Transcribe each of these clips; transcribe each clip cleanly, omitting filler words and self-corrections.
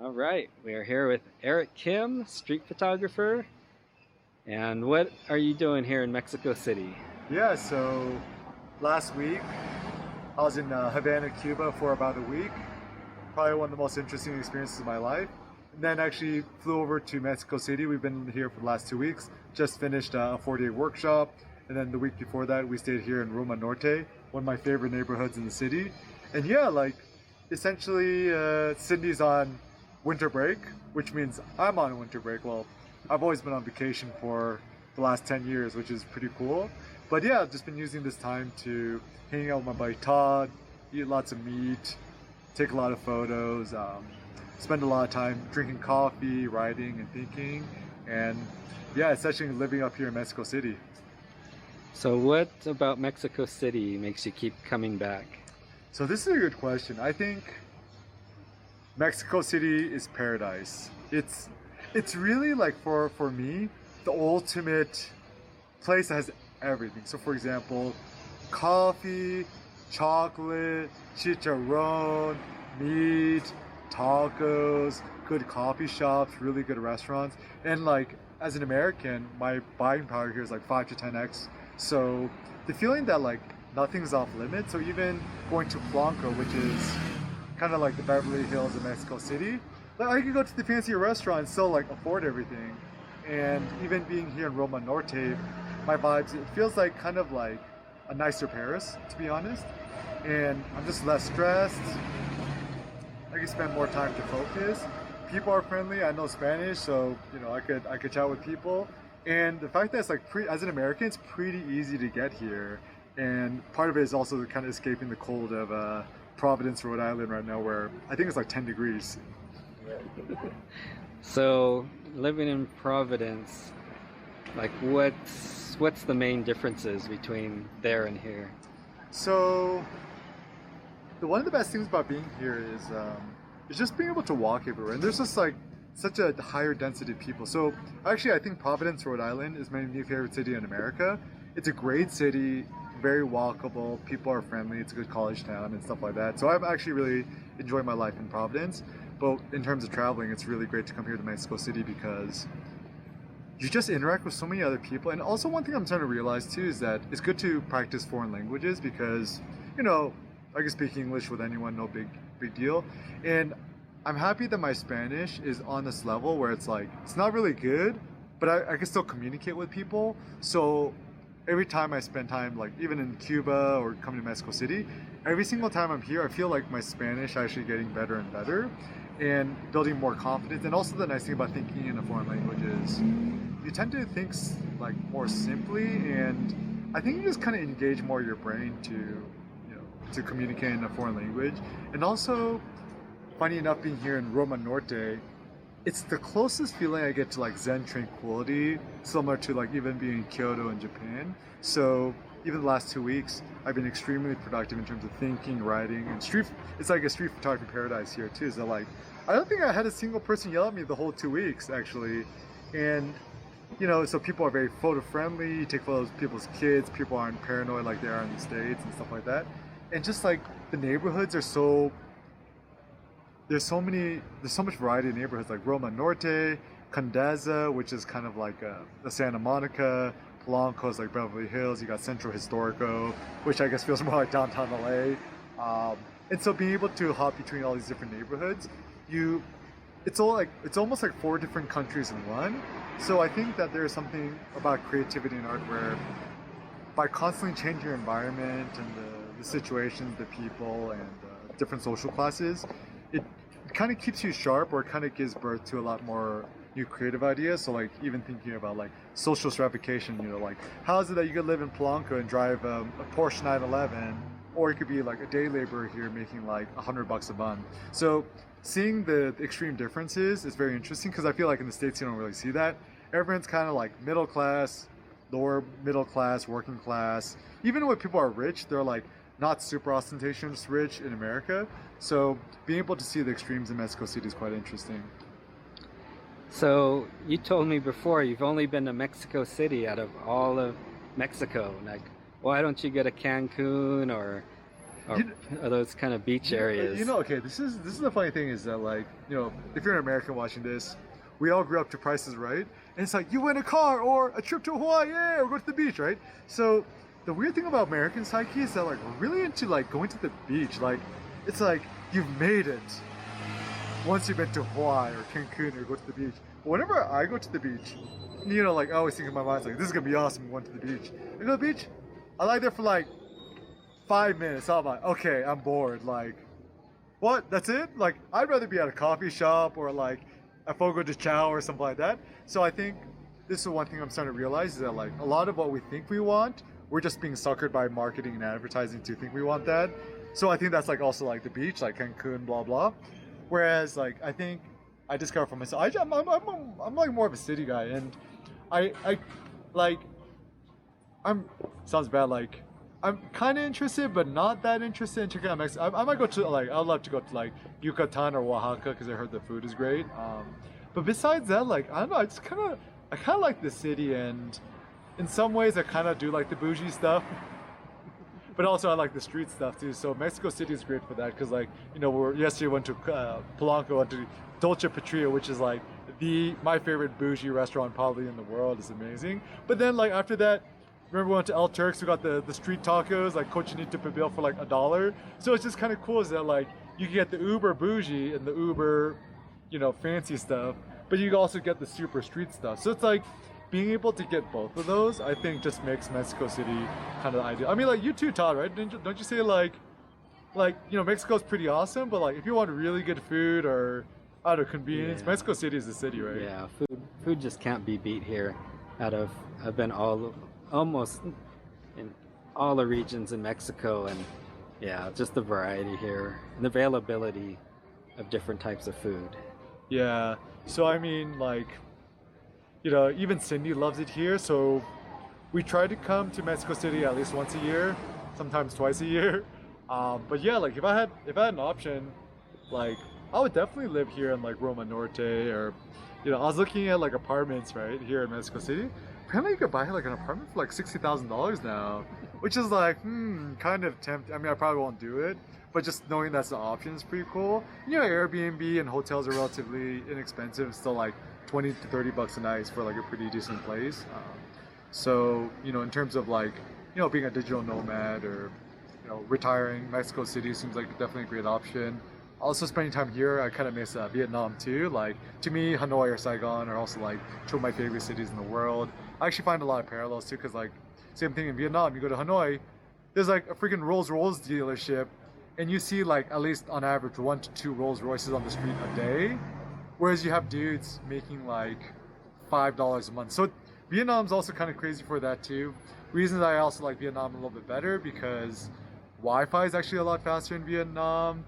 All right, we are here with Eric Kim, street photographer. And what are you doing here in Mexico City? Yeah, so last week I was in Havana, Cuba for about a week. Probably one of the most interesting experiences of my life. And then actually flew over to Mexico City. We've been here for the last 2 weeks. Just finished a 4-day workshop. And then the week before that, we stayed here in Roma Norte, one of my favorite neighborhoods in the city. And yeah, like essentially Sydney's on winter break, which means I'm on winter break. Well, I've always been on vacation for the last 10 years, which is pretty cool. But yeah, I've just been using this time to hang out with my buddy Todd, eat lots of meat, take a lot of photos, spend a lot of time drinking coffee, writing, and thinking. And yeah, essentially living up here in Mexico City. So, what about Mexico City makes you keep coming back? So this is a good question. I think Mexico City is paradise. It's really like for me the ultimate place that has everything. So for example, coffee, chocolate, chicharron, meat, tacos, good coffee shops, really good restaurants, and like as an American, my buying power here is like 5 to 10x. So the feeling that like nothing's off limits. So even going to Blanco, which is kind of like the Beverly Hills of Mexico City, like I could go to the fancier restaurant and still like afford everything. And even being here in Roma Norte, my vibes, it feels like kind of like a nicer Paris, to be honest. And I'm just less stressed. I can spend more time to focus. People are friendly. I know Spanish, so I could chat with people. And the fact that it's like as an American, it's pretty easy to get here. And part of it is also kind of escaping the cold of Providence, Rhode Island, right now, where I think it's like 10 degrees. So, living in Providence, like what's the main differences between there and here? So one of the best things about being here is just being able to walk everywhere, and there's just like such a higher density of people. So actually, I think Providence, Rhode Island, is my new favorite city in America. It's a great city, very walkable. People are friendly. It's a good college town and stuff like that. So I've actually really enjoyed my life in Providence. But in terms of traveling, it's really great to come here to Mexico City because you just interact with so many other people. And also, one thing I'm starting to realize too is that it's good to practice foreign languages because, you know, I can speak English with anyone, no big deal. And I'm happy that my Spanish is on this level where it's like it's not really good, but I can still communicate with people. So every time I spend time, like even in Cuba or coming to Mexico City, every single time I'm here, I feel like my Spanish actually getting better and better and building more confidence. And also the nice thing about thinking in a foreign language is you tend to think like more simply, and I think you just kind of engage more your brain to communicate in a foreign language. And also, funny enough, being here in Roma Norte, it's the closest feeling I get to like Zen tranquility, similar to like even being in Kyoto in Japan. So even the last 2 weeks, I've been extremely productive in terms of thinking, writing, and street. It's like a street photography paradise here too. So like, I don't think I had a single person yell at me the whole 2 weeks actually, and so people are very photo friendly. You take photos of people's kids. People aren't paranoid like they are in the States and stuff like that. And just like the neighborhoods are so there's so much variety in neighborhoods like Roma Norte, Condesa, which is kind of like the Santa Monica, Polanco is like Beverly Hills. You got Central Historico, which I guess feels more like downtown LA. And so being able to hop between all these different neighborhoods, you it's almost like four different countries in one. So I think that there's something about creativity and art where by constantly changing your environment and the situations, the people, and different social classes, it kind of keeps you sharp, or it kind of gives birth to a lot more new creative ideas. So like even thinking about like social stratification, like how is it that you could live in Polanco and drive a Porsche 911, or it could be like a day laborer here making like $100 a month. So seeing the extreme differences is very interesting because I feel like in the States you don't really see that. Everyone's kind of like middle class, lower middle class, working class. Even when people are rich, they're like not super ostentatious rich in America. So being able to see the extremes in Mexico City is quite interesting. So, you told me before you've only been to Mexico City out of all of Mexico. Like, why don't you go to Cancun or or You, are those kind of beach areas? okay, this is the funny thing is that like, if you're an American watching this, we all grew up to Price is Right, and it's like you win a car or a trip to Hawaii, yeah, or go to the beach, right? So the weird thing about American psyche is that like we're really into like going to the beach, like it's like you've made it once you've been to Hawaii or Cancun or go to the beach. But whenever I go to the beach, like I always think in my mind, like this is gonna be awesome going to the beach. I go to the beach, I lie there for like 5 minutes. I'm like, okay, I'm bored. Like, what? That's it? Like, I'd rather be at a coffee shop or like a Fogo de Chao or something like that. So I think this is one thing I'm starting to realize is that like a lot of what we think we want, we're just being suckered by marketing and advertising to think we want that. So I think that's like also like the beach, like Cancun, blah blah. Whereas like I think I discovered for myself, I'm like more of a city guy, and I like I'm sounds bad like. I'm kind of interested, but not that interested in checking out Mexico. I might go to like I'd love to go to like Yucatan or Oaxaca because I heard the food is great. But besides that, like I don't know, I kind of like the city, and in some ways I kind of do like the bougie stuff. But also I like the street stuff too. So Mexico City is great for that because like yesterday went to Polanco, went to Dolce Patria, which is like my favorite bougie restaurant probably in the world. It's amazing. But then like after that. Remember we went to El Turks, we got the street tacos, like cochinita pibil for like $1. So it's just kind of cool is that like you can get the uber bougie and the uber, fancy stuff, but you can also get the super street stuff. So it's like being able to get both of those, I think just makes Mexico City kind of ideal. I mean, like you too, Todd, right? Don't you say like Mexico's pretty awesome, but like if you want really good food or out of convenience, Yeah. Mexico City is the city, right? Yeah, food just can't be beat here. I've been almost in all the regions in Mexico, and yeah, just the variety here and the availability of different types of food. Yeah. So I mean, like, even Cindy loves it here. So we try to come to Mexico City at least once a year, sometimes twice a year. But yeah, like if I had an option, like I would definitely live here in like Roma Norte or, I was looking at like apartments right here in Mexico City. Apparently you could buy like an apartment for like $60,000 now, which is like, kind of tempting. I mean, I probably won't do it, but just knowing that's the option is pretty cool. Airbnb and hotels are relatively inexpensive, still like 20 to 30 bucks a night for like a pretty decent place. So, in terms of like, being a digital nomad or, retiring, Mexico City seems like definitely a great option. Also spending time here, I kind of miss Vietnam too. Like to me, Hanoi or Saigon are also like two of my favorite cities in the world. I actually find a lot of parallels too, because like same thing in Vietnam. You go to Hanoi, there's like a freaking Rolls Royce dealership, and you see like at least on average 1 to 2 Rolls Royces on the street a day, whereas you have dudes making like $5 a month. So Vietnam's also kind of crazy for that too. Reasons I also like Vietnam a little bit better because Wi-Fi is actually a lot faster in Vietnam.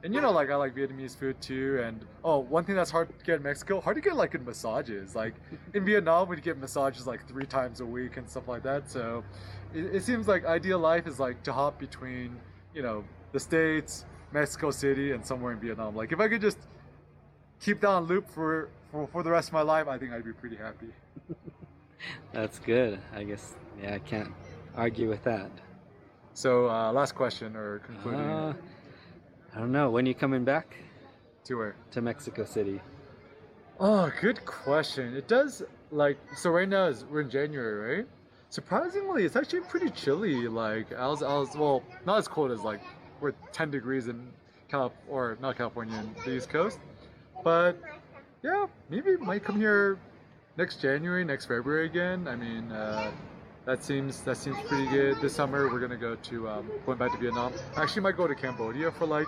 And like I like Vietnamese food too. And one thing that's hard to get in Mexico, hard to get like in massages. Like in Vietnam, we'd get massages like 3 times a week and stuff like that. So it seems like ideal life is like to hop between, the States, Mexico City, and somewhere in Vietnam. Like if I could just keep that on loop for the rest of my life, I think I'd be pretty happy. That's good. I guess, yeah, I can't argue with that. So last question or concluding. I don't know. When are you coming back To where? to Mexico City? Oh, good question. It does so right now we're in January, right? Surprisingly, it's actually pretty chilly. Like I was well, not as cold as like we're 10 degrees in not California, in the East Coast. But yeah, maybe might come here next January, next February again. I mean, that seems pretty good. This summer we're gonna go to going back to Vietnam. Actually, might go to Cambodia for like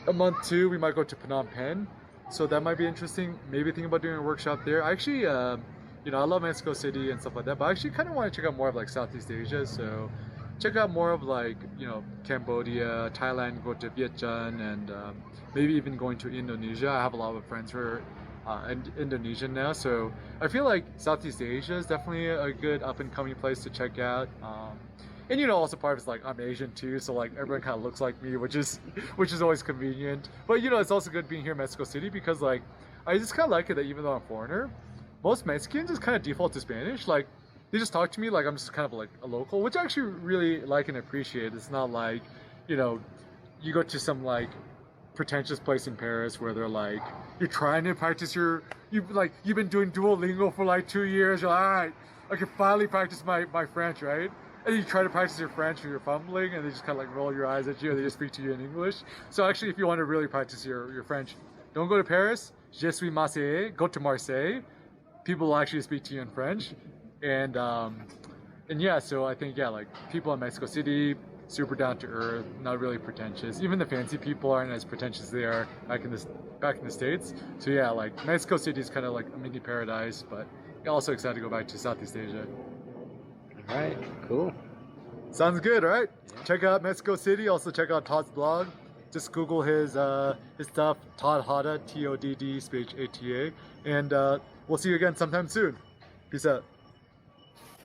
a month too. We might go to Phnom Penh, so that might be interesting. Maybe thinking about doing a workshop there. I actually, I love Mexico City and stuff like that, but I actually kind of want to check out more of like Southeast Asia. So check out more of like Cambodia, Thailand, go to Vietnam, and maybe even going to Indonesia. I have a lot of friends who are Indonesian now, so I feel like Southeast Asia is definitely a good up and coming place to check out. And also part of it's like I'm Asian too, so like everyone kind of looks like me, which is always convenient. But it's also good being here in Mexico City because like I just kind of like it that even though I'm a foreigner, most Mexicans just kind of default to Spanish. Like they just talk to me like I'm just kind of like a local, which I actually really like and appreciate. It's not like you know, you go to some like pretentious place in Paris where they're like, you're trying to practice you've been doing Duolingo for like 2 years. You're like, all right, I can finally practice my French, right? And you try to practice your French and you're fumbling, and they just kind of like roll your eyes at you, and they just speak to you in English. So actually, if you want to really practice your French, don't go to Paris. Je suis Marseillais. Go to Marseille. People will actually speak to you in French, and yeah. So I think like people in Mexico City, super down to earth, not really pretentious. Even the fancy people aren't as pretentious as they are back in the States. So yeah, like Mexico City is kind of like a mini paradise, but also excited to go back to Southeast Asia. All right, cool. Sounds good, right? Yeah. Check out Mexico City. Also check out Todd's blog. Just Google his stuff, Todd Hata, TODD space ATA, and we'll see you again sometime soon. Peace out.